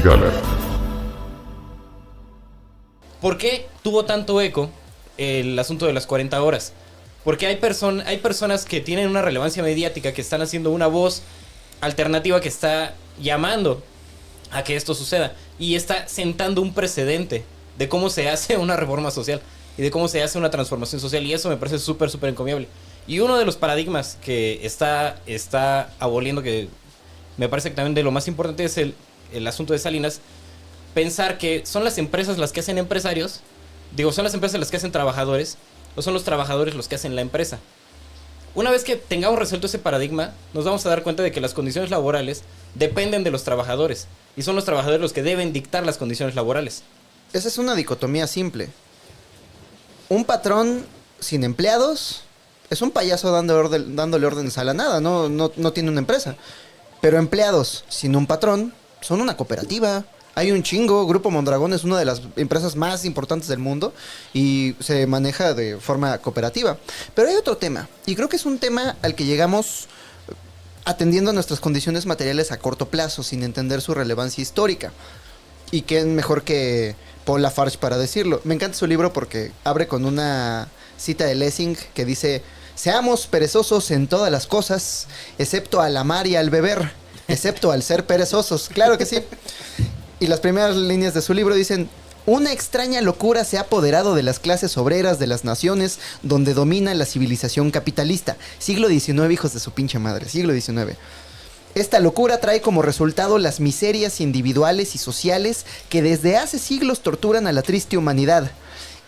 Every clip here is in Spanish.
Gala. ¿Por qué tuvo tanto eco el asunto de las 40 horas? Porque hay personas que tienen una relevancia mediática, que están haciendo una voz alternativa que está llamando a que esto suceda. Y está sentando un precedente de cómo se hace una reforma social y de cómo se hace una transformación social. Y eso me parece súper encomiable. Y uno de los paradigmas que está aboliendo, que me parece que también de lo más importante, es el asunto de Salinas. Pensar que son las empresas las que hacen empresarios. Digo, son las empresas las que hacen trabajadores, o son los trabajadores los que hacen la empresa. Una vez que tengamos resuelto ese paradigma, nos vamos a dar cuenta de que las condiciones laborales dependen de los trabajadores. Y son los trabajadores los que deben dictar las condiciones laborales. Esa es una dicotomía simple. Un patrón sin empleados es un payaso dándole órdenes a la nada, no tiene una empresa. Pero empleados sin un patrón son una cooperativa. Hay un chingo. Grupo Mondragón es una de las empresas más importantes del mundo y se maneja de forma cooperativa. Pero hay otro tema, y creo que es un tema al que llegamos atendiendo a nuestras condiciones materiales a corto plazo, sin entender su relevancia histórica. Y quién mejor que Paul Lafarge para decirlo. Me encanta su libro porque abre con una cita de Lessing que dice: seamos perezosos en todas las cosas, excepto al amar y al beber, excepto al ser perezosos. Claro que sí. Y las primeras líneas de su libro dicen: una extraña locura se ha apoderado de las clases obreras de las naciones donde domina la civilización capitalista. Siglo XIX, hijos de su pinche madre, siglo XIX. Esta locura trae como resultado las miserias individuales y sociales que desde hace siglos torturan a la triste humanidad.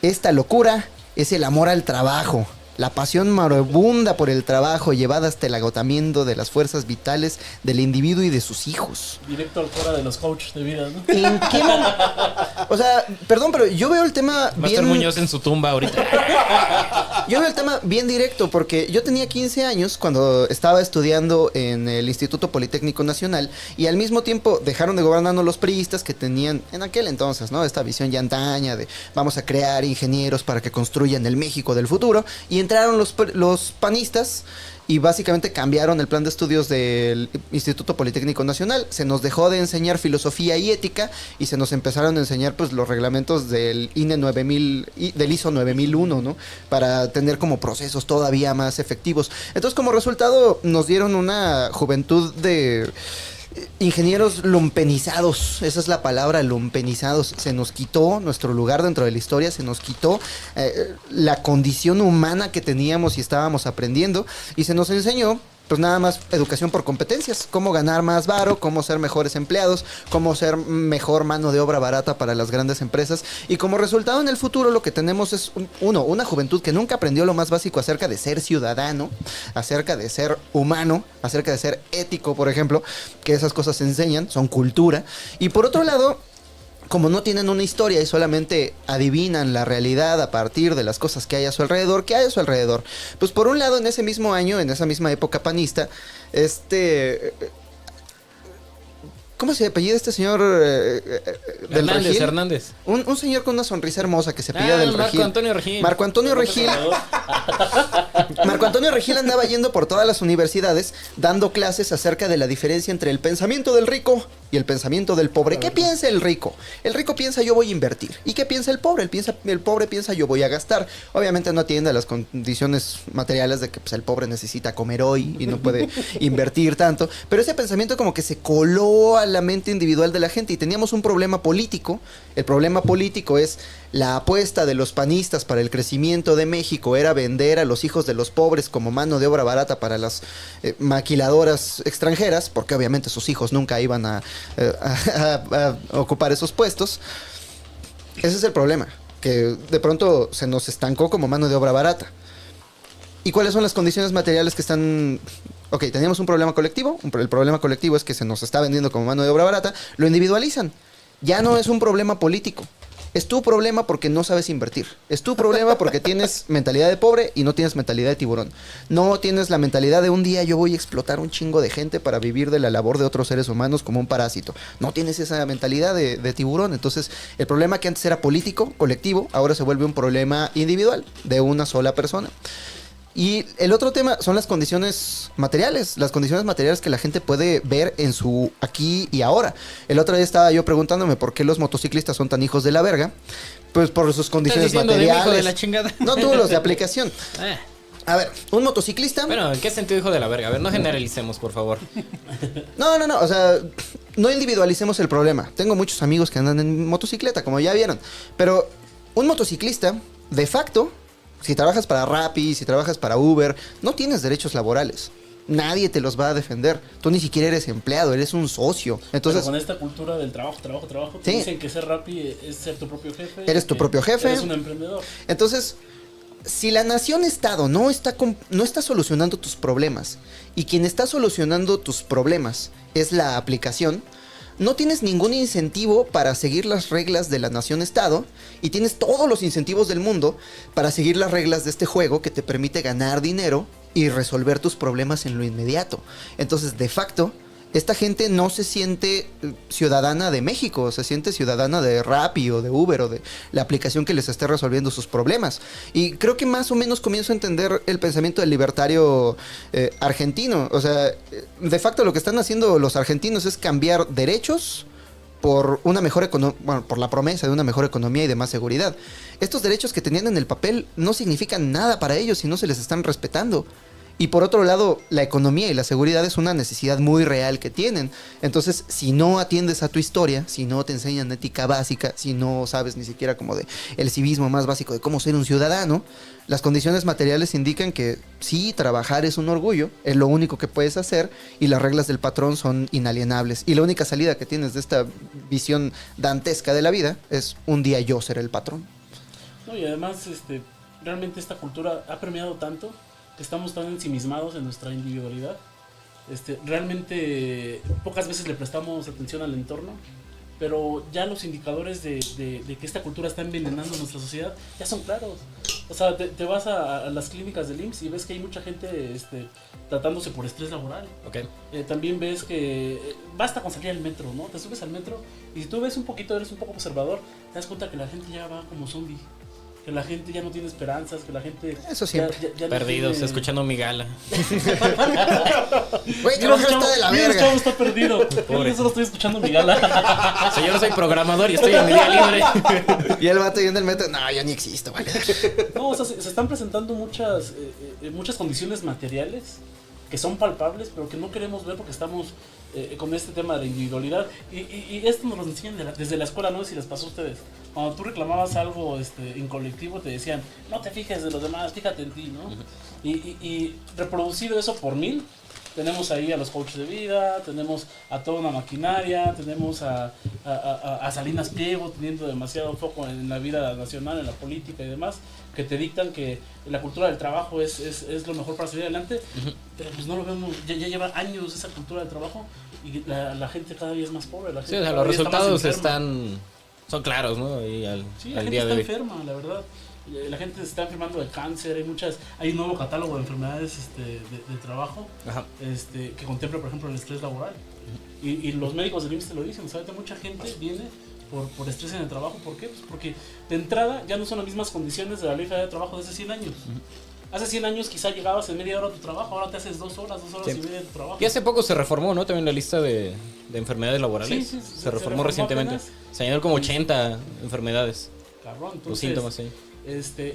Esta locura es el amor al trabajo. La pasión moribunda por el trabajo llevada hasta el agotamiento de las fuerzas vitales del individuo y de sus hijos. Directo al cora de los coaches de vida, ¿no? ¿En qué momento? O sea, perdón, pero yo veo el tema Va a estar Muñoz en su tumba ahorita. Yo veo el tema bien directo porque yo tenía 15 años cuando estaba estudiando en el Instituto Politécnico Nacional y al mismo tiempo dejaron de gobernarnos los priistas que tenían en aquel entonces, ¿no? Esta visión ya antaña de vamos a crear ingenieros para que construyan el México del futuro, y entraron los panistas y básicamente cambiaron el plan de estudios del Instituto Politécnico Nacional. Se nos dejó de enseñar filosofía y ética y se nos empezaron a enseñar pues los reglamentos del INE 9000 y del ISO 9001, ¿no? Para tener como procesos todavía más efectivos. Entonces, como resultado, nos dieron una juventud de ingenieros lumpenizados. Esa es la palabra, lumpenizados. Se nos quitó nuestro lugar dentro de la historia, se nos quitó la condición humana que teníamos y estábamos aprendiendo, y se nos enseñó pues nada más educación por competencias, cómo ganar más varo, cómo ser mejores empleados, cómo ser mejor mano de obra barata para las grandes empresas, y como resultado en el futuro lo que tenemos es una juventud que nunca aprendió lo más básico acerca de ser ciudadano, acerca de ser humano, acerca de ser ético, por ejemplo, que esas cosas se enseñan, son cultura, y por otro lado, como no tienen una historia y solamente adivinan la realidad a partir de las cosas que hay a su alrededor, pues por un lado en ese mismo año, en esa misma época panista, ¿cómo se apellida este señor del Regil? Hernández. Un señor con una sonrisa hermosa que se apellida del Regil. Marco Antonio Regil. Marco Antonio Regil andaba yendo por todas las universidades dando clases acerca de la diferencia entre el pensamiento del rico y el pensamiento del pobre. ¿Qué piensa el rico? El rico piensa yo voy a invertir. ¿Y qué piensa el pobre? El pobre piensa yo voy a gastar. Obviamente no atiende a las condiciones materiales de que pues, el pobre necesita comer hoy y no puede invertir tanto. Pero ese pensamiento como que se coló a la mente individual de la gente y teníamos un problema político. El problema político es la apuesta de los panistas para el crecimiento de México era vender a los hijos de los pobres como mano de obra barata para las maquiladoras extranjeras, porque obviamente sus hijos nunca iban a ocupar esos puestos. Ese es el problema, que de pronto se nos estancó como mano de obra barata. ¿Y cuáles son las condiciones materiales que están...? Ok, teníamos un problema colectivo. El problema colectivo es que se nos está vendiendo como mano de obra barata. Lo individualizan. Ya no es un problema político. Es tu problema porque no sabes invertir. Es tu problema porque tienes mentalidad de pobre y no tienes mentalidad de tiburón. No tienes la mentalidad de un día yo voy a explotar un chingo de gente para vivir de la labor de otros seres humanos como un parásito. No tienes esa mentalidad de tiburón. Entonces, el problema que antes era político, colectivo, ahora se vuelve un problema individual de una sola persona. Y el otro tema son las condiciones materiales que la gente puede ver en su aquí y ahora. El otro día estaba yo preguntándome por qué los motociclistas son tan hijos de la verga. Pues por sus condiciones ¿Estás diciendo de mi hijo materiales. de la chingada? No tú, los de aplicación. A ver, un motociclista. Bueno, ¿en qué sentido hijo de la verga? A ver, no generalicemos, por favor. No, o sea, no individualicemos el problema. Tengo muchos amigos que andan en motocicleta, como ya vieron. Pero un motociclista, de facto, si trabajas para Rappi, si trabajas para Uber, no tienes derechos laborales. Nadie te los va a defender. Tú ni siquiera eres empleado, eres un socio. Entonces, pero con esta cultura del trabajo, te sí. dicen que ser Rappi es ser tu propio jefe. Eres tu propio jefe. Eres un emprendedor. Entonces, si la nación-estado no está solucionando tus problemas y quien está solucionando tus problemas es la aplicación, no tienes ningún incentivo para seguir las reglas de la nación-estado y tienes todos los incentivos del mundo para seguir las reglas de este juego que te permite ganar dinero y resolver tus problemas en lo inmediato. Entonces, de facto, esta gente no se siente ciudadana de México, se siente ciudadana de Rappi o de Uber o de la aplicación que les esté resolviendo sus problemas. Y creo que más o menos comienzo a entender el pensamiento del libertario argentino. O sea, de facto lo que están haciendo los argentinos es cambiar derechos por una mejor por la promesa de una mejor economía y de más seguridad. Estos derechos que tenían en el papel no significan nada para ellos si no se les están respetando. Y por otro lado, la economía y la seguridad es una necesidad muy real que tienen. Entonces, si no atiendes a tu historia, si no te enseñan ética básica, si no sabes ni siquiera como de el civismo más básico de cómo ser un ciudadano, las condiciones materiales indican que sí, trabajar es un orgullo, es lo único que puedes hacer y las reglas del patrón son inalienables. Y la única salida que tienes de esta visión dantesca de la vida es un día yo ser el patrón. No, y además, realmente esta cultura ha permeado tanto que estamos tan ensimismados en nuestra individualidad. Realmente pocas veces le prestamos atención al entorno, pero ya los indicadores de que esta cultura está envenenando nuestra sociedad ya son claros. O sea, te vas a las clínicas del IMSS y ves que hay mucha gente tratándose por estrés laboral. Okay. También ves que basta con salir al metro, ¿no? Te subes al metro y si tú ves un poquito, eres un poco observador, te das cuenta que la gente ya va como zombie. Que la gente ya no tiene esperanzas, que la gente... Eso siempre. Ya perdidos, no tiene... escuchando mi gala. Güey, trabajar está de la Mira, verga. el chavo está perdido. Yo solo estoy escuchando mi gala. O sea, yo no soy programador y estoy en mi día libre. Y el vato yendo en el metro, no, yo ni existo, vale. No, o sea, se están presentando muchas condiciones materiales que son palpables, pero que no queremos ver porque estamos con este tema de la individualidad. Y esto nos lo enseñan desde la escuela, no sé si les pasó a ustedes. Cuando tú reclamabas algo en colectivo, te decían, no te fijes de los demás, fíjate en ti, ¿no? Y reproducido eso por 1000, tenemos ahí a los coaches de vida, tenemos a toda una maquinaria, tenemos a Salinas Pliego teniendo demasiado foco en la vida nacional, en la política y demás, que te dictan que la cultura del trabajo es lo mejor para salir adelante, pero pues no lo vemos, ya lleva años esa cultura del trabajo y la gente cada día es más pobre. La gente Sí, o sea, cada los día está más resultados son claros, ¿no? Y la al gente día está de hoy. enferma, la verdad. La gente se está enfermando de cáncer, hay un nuevo catálogo de enfermedades de trabajo. Ajá. Que contempla, por ejemplo, el estrés laboral. Y los médicos del IMSS te lo dicen, ¿sabes? Mucha gente viene por estrés en el trabajo. ¿Por qué? Pues porque de entrada ya no son las mismas condiciones de la ley federal de trabajo de hace 100 años. Hace 100 años quizá llegabas en media hora a tu trabajo, ahora te haces 2 horas Sí. y media de tu trabajo. Y hace poco se reformó, ¿no? También la lista de enfermedades laborales. Sí, se reformó recientemente. apenas. Se añadieron como 80 enfermedades. Cabrón, Los entonces, síntomas, sí.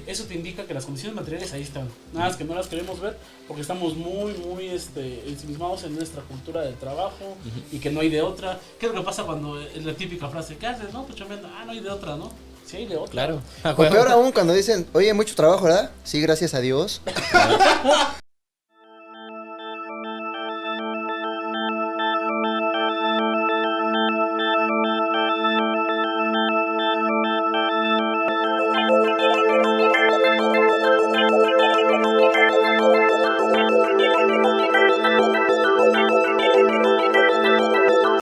eso te indica que las condiciones materiales ahí están. Nada más que no las queremos ver porque estamos muy ensimismados en nuestra cultura del trabajo y que no hay de otra. ¿Qué es lo que pasa cuando es la típica frase? ¿Qué haces? No, pues chambeando. No hay de otra, ¿no? Sí hay de otra. Claro. O peor aún cuando dicen, oye, mucho trabajo, ¿verdad? Sí, gracias a Dios.